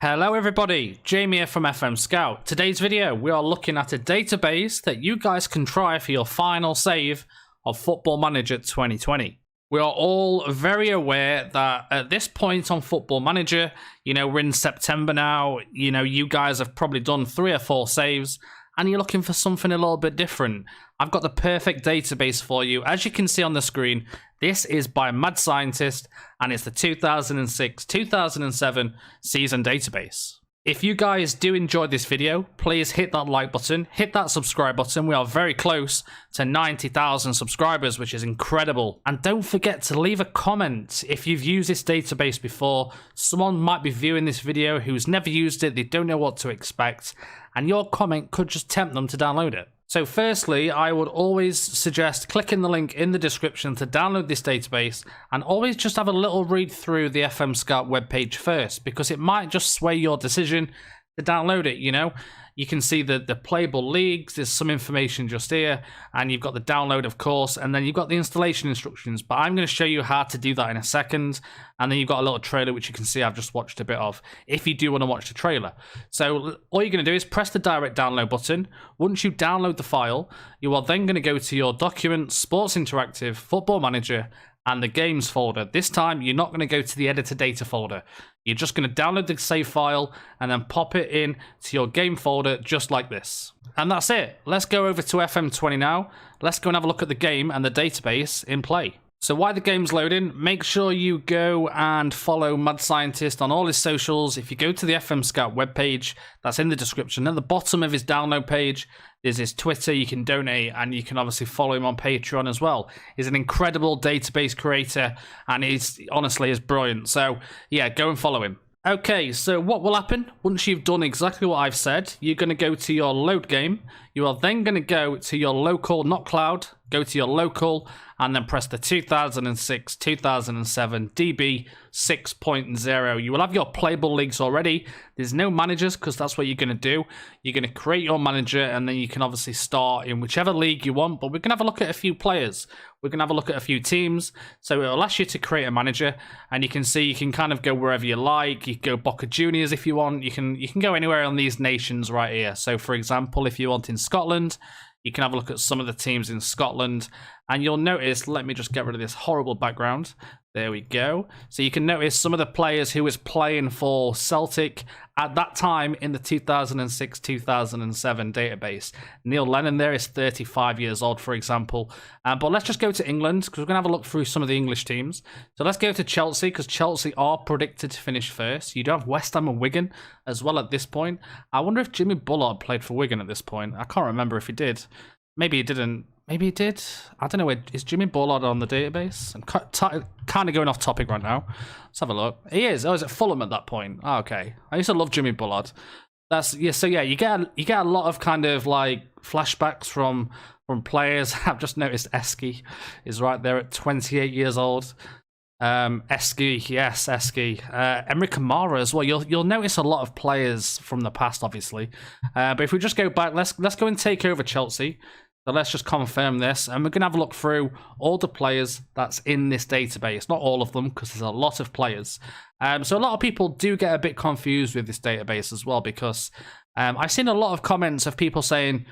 Hello everybody, Jamie here from FMSCOUT. Today's video, we are looking at a database that you guys can try for your final save of Football Manager 2020. We are all very aware that at this point on Football Manager, we're in September now, you guys have probably done 3 or 4 saves, and you're looking for something a little bit different. I've got the perfect database for you. As you can see on the screen, this is by MadScientist, and it's the 2006-2007 season database. If you guys do enjoy this video, please hit that like button, hit that subscribe button. We are very close to 90,000 subscribers, which is incredible. And don't forget to leave a comment if you've used this database before. Someone might be viewing this video who's never used it, they don't know what to expect, and your comment could just tempt them to download it. So firstly, I would always suggest clicking the link in the description to download this database, and always just have a little read through the FMSCOUT webpage first, because it might just sway your decision to download it, You can see the playable leagues, there's some information just here, and you've got the download, of course, and then you've got the installation instructions, but I'm going to show you how to do that in a second, and then you've got a little trailer, which you can see I've just watched a bit of, if you do want to watch the trailer. So all you're going to do is press the direct download button. Once you download the file, you are then going to go to your Documents, Sports Interactive, Football Manager, and the Games folder. This time, you're not going to go to the Editor Data folder. You're just going to download the save file and then pop it in to your game folder just like this. And that's it. Let's go over to FM20 now. Let's go and have a look at the game and the database in play. So while the game's loading, make sure you go and follow MadScientist on all his socials. If you go to the FMSCOUT webpage, that's in the description. At the bottom of his download page, there's his Twitter, you can donate, and you can obviously follow him on Patreon as well. He's an incredible database creator, and he's honestly is brilliant. So yeah, go and follow him. Okay, so what will happen once you've done exactly what I've said? You're going to go to your load game. You are then going to go to your local, not cloud, go to your local, and then press the 2006-2007 DB 6.0. You will have your playable leagues already. There's no managers because that's what you're going to do. You're going to create your manager, and then you can obviously start in whichever league you want, but we're going to have a look at a few players. We're going to have a look at a few teams. So it'll ask you to create a manager, and you can see you can kind of go wherever you like. You can go Boca Juniors if you want. You can go anywhere on these nations right here. So for example, if you want in Scotland, you can have a look at some of the teams in Scotland, and you'll notice, let me just get rid of this horrible background. There we go. So you can notice some of the players who was playing for Celtic at that time in the 2006-2007 database. Neil Lennon there is 35 years old, for example. But let's just go to England, because we're going to have a look through some of the English teams. So let's go to Chelsea, because Chelsea are predicted to finish first. You do have West Ham and Wigan as well at this point. I wonder if Jimmy Bullard played for Wigan at this point. I can't remember if he did. Maybe he didn't. Maybe he did. I don't know. Is Jimmy Bullard on the database? I'm kind of going off topic right now. Let's have a look. He is. Oh, is it Fulham at that point? Oh, okay. I used to love Jimmy Bullard. That's yeah. So yeah, you get a lot of kind of like flashbacks from players. I've just noticed Esky is right there at 28 years old. Esky, yes, Esky. Emre Kamara as well. You'll notice a lot of players from the past, obviously. But if we just go back, let's go and take over Chelsea. So let's just confirm this, and we're going to have a look through all the players that's in this database. Not all of them, because there's a lot of players. So a lot of people do get a bit confused with this database as well, because I've seen a lot of comments of people saying,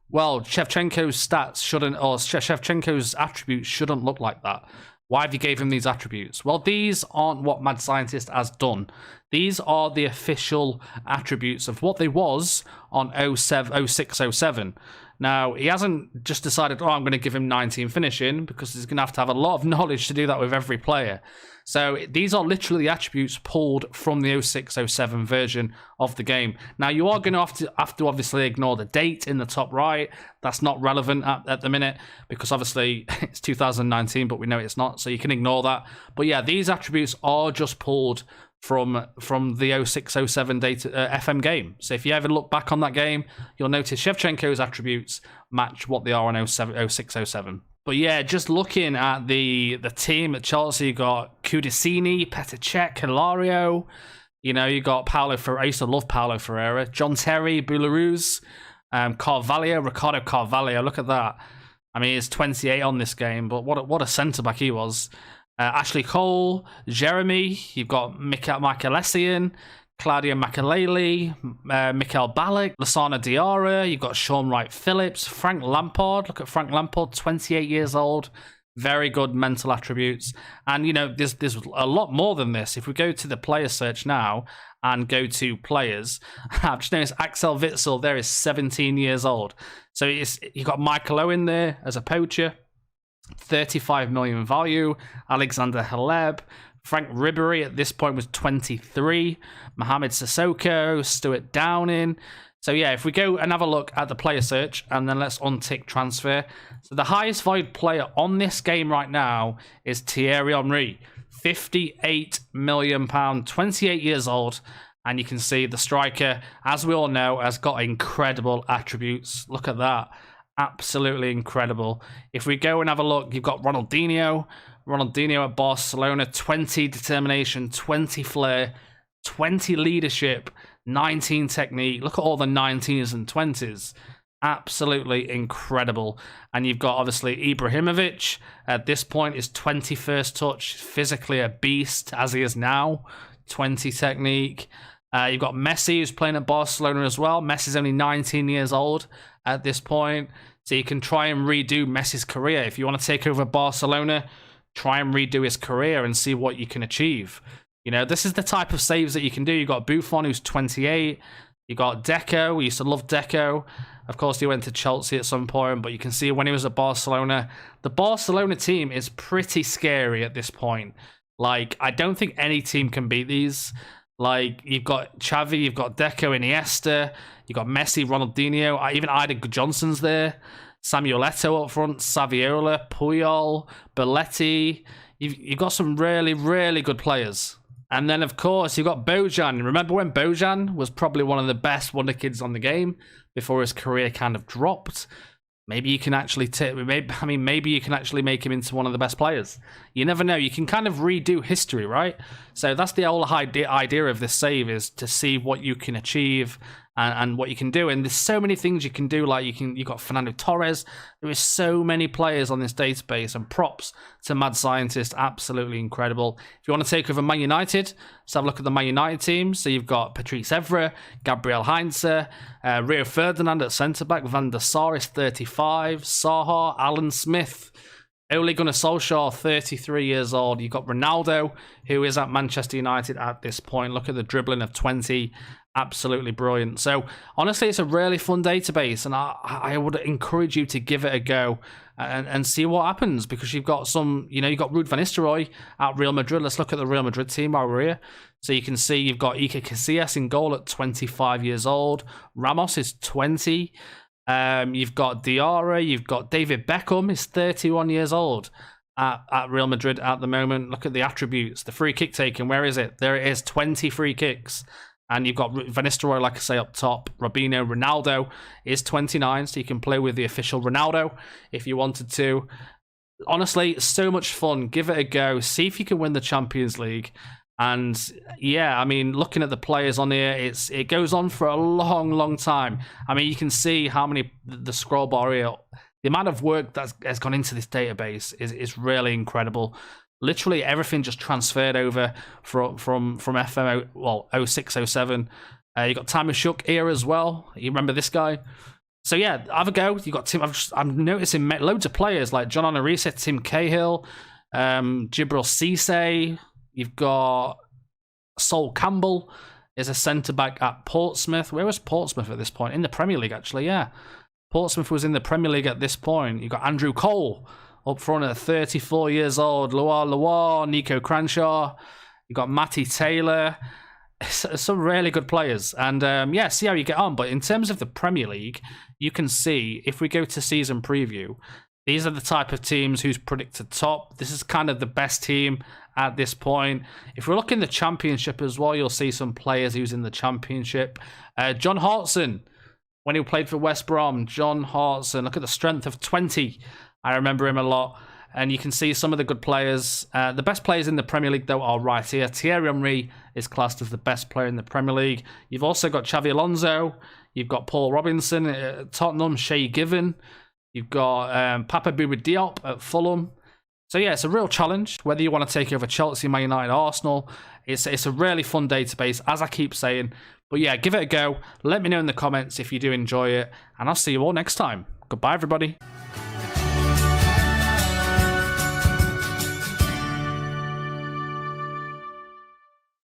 well, Shevchenko's stats shouldn't, or Shevchenko's attributes shouldn't look like that. Why have you gave him these attributes? Well, these aren't what MadScientist has done. These are the official attributes of what they was on 06-07. Now, he hasn't just decided, oh, I'm going to give him 19 finishing, because he's going to have a lot of knowledge to do that with every player. So these are literally the attributes pulled from the 06-07 version of the game. Now, you are going to have to obviously ignore the date in the top right. That's not relevant at the minute, because obviously it's 2019, but we know it's not, so you can ignore that. But yeah, these attributes are just pulled from the 06-07 data FM game. So if you ever look back on that game, you'll notice Shevchenko's attributes match what they are on 06-07. But yeah, just looking at the team at Chelsea, you got Kudisini, Petr Cech, Hilario. You got Paulo Ferreira. I used to love Paulo Ferreira. John Terry, Boularus, Carvalho, Ricardo Carvalho. Look at that. I mean, he's 28 on this game, but what a centre-back he was. Ashley Cole, Jeremy, you've got Michael Essien, Claudio Makelele, Mikel Ballack, Lassana Diarra. You've got Sean Wright-Phillips, Frank Lampard. Look at Frank Lampard, 28 years old. Very good mental attributes. And, you know, there's a lot more than this. If we go to the player search now and go to players, I've just noticed Axel Witsel there is 17 years old. So you've got Michael Owen there as a poacher, 35 million value. Alexander Haleb. Frank Ribery at this point was 23. Mohamed Sissoko, Stuart Downing. So yeah, if we go and have a look at the player search and then let's untick transfer. So the highest valued player on this game right now is Thierry Henry. £58 million, 28 years old. And you can see the striker, as we all know, has got incredible attributes. Look at that. Absolutely incredible. If we go and have a look, you've got Ronaldinho at Barcelona, 20 determination, 20 flair, 20 leadership, 19 technique. Look at all the 19s and 20s. Absolutely incredible. And you've got, obviously, Ibrahimovic. At this point, is 21st touch. Physically a beast, as he is now. 20 technique. You've got Messi, who's playing at Barcelona as well. Messi's only 19 years old at this point. So you can try and redo Messi's career. If you want to take over Barcelona, try and redo his career and see what you can achieve. You know, this is the type of saves that you can do. You've got Buffon, who's 28. You got Deco. We used to love Deco. Of course, he went to Chelsea at some point, but you can see when he was at Barcelona, the Barcelona team is pretty scary at this point. Like, I don't think any team can beat these. Like, you've got Xavi, you've got Deco, Iniesta, you've got Messi, Ronaldinho, even Ida Johnson's there. Samuel Eto'o up front, Saviola, Puyol, Belletti. You've got some really, really good players. And then, of course, you've got Bojan. Remember when Bojan was probably one of the best wonder kids on the game before his career kind of dropped? Maybe you can actually maybe you can actually make him into one of the best players. You never know. You can kind of redo history, right? So that's the whole idea of this save, is to see what you can achieve and what you can do. And there's so many things you can do. Like you've got Fernando Torres. There is so many players on this database, and props to MadScientist. Absolutely incredible. If you want to take over Man United, let's have a look at the Man United team. So you've got Patrice Evra, Gabriel Heinze, Rio Ferdinand at centre-back, Van der Sar is 35, Saha, Alan Smith, Ole Gunnar Solskjaer, 33 years old. You've got Ronaldo, who is at Manchester United at this point. Look at the dribbling of 20. Absolutely brilliant. So, honestly, it's a really fun database, and I would encourage you to give it a go and see what happens, because you've got some, you know, you've got Ruud van Nistelrooy at Real Madrid. Let's look at the Real Madrid team while we're here. So you can see you've got Iker Casillas in goal at 25 years old. Ramos is 20. You've got Diarra. You've got David Beckham is 31 years old at Real Madrid at the moment. Look at the attributes. The free kick taken. Where is it? There it is. 20 free kicks. And you've got Van Nistelrooy, like I say, up top. Robinho, Ronaldo is 29, so you can play with the official Ronaldo if you wanted to. Honestly, so much fun. Give it a go. See if you can win the Champions League. And yeah, I mean, looking at the players on here, it goes on for a long, long time. I mean, you can see how many, the scroll bar here, the amount of work that has gone into this database is really incredible. Literally everything just transferred over from FM 06, 07. You got Tamashuk here as well. You remember this guy? So yeah, have a go. You got Tim. I'm noticing loads of players like John Onorisa, Tim Cahill, Jibril Cisse. You've got Sol Campbell is a centre back at Portsmouth. Where was Portsmouth at this point? In the Premier League, actually. Yeah, Portsmouth was in the Premier League at this point. You got Andrew Cole up front at 34 years old. Loire, Nico Cranshaw. You got Matty Taylor. Some really good players. And yeah, see how you get on. But in terms of the Premier League, you can see, if we go to season preview, these are the type of teams who's predicted top. This is kind of the best team at this point. If we look in the Championship as well, you'll see some players who's in the Championship. John Hartson, when he played for West Brom. John Hartson, look at the strength of 20. I remember him a lot. And you can see some of the good players. The best players in the Premier League, though, are right here. Thierry Henry is classed as the best player in the Premier League. You've also got Xavi Alonso. You've got Paul Robinson at Tottenham. Shay Given. You've got Papa Bouba Diop at Fulham. So yeah, it's a real challenge, whether you want to take over Chelsea, Man United, Arsenal. It's a really fun database, as I keep saying. But yeah, give it a go. Let me know in the comments if you do enjoy it, and I'll see you all next time. Goodbye, everybody.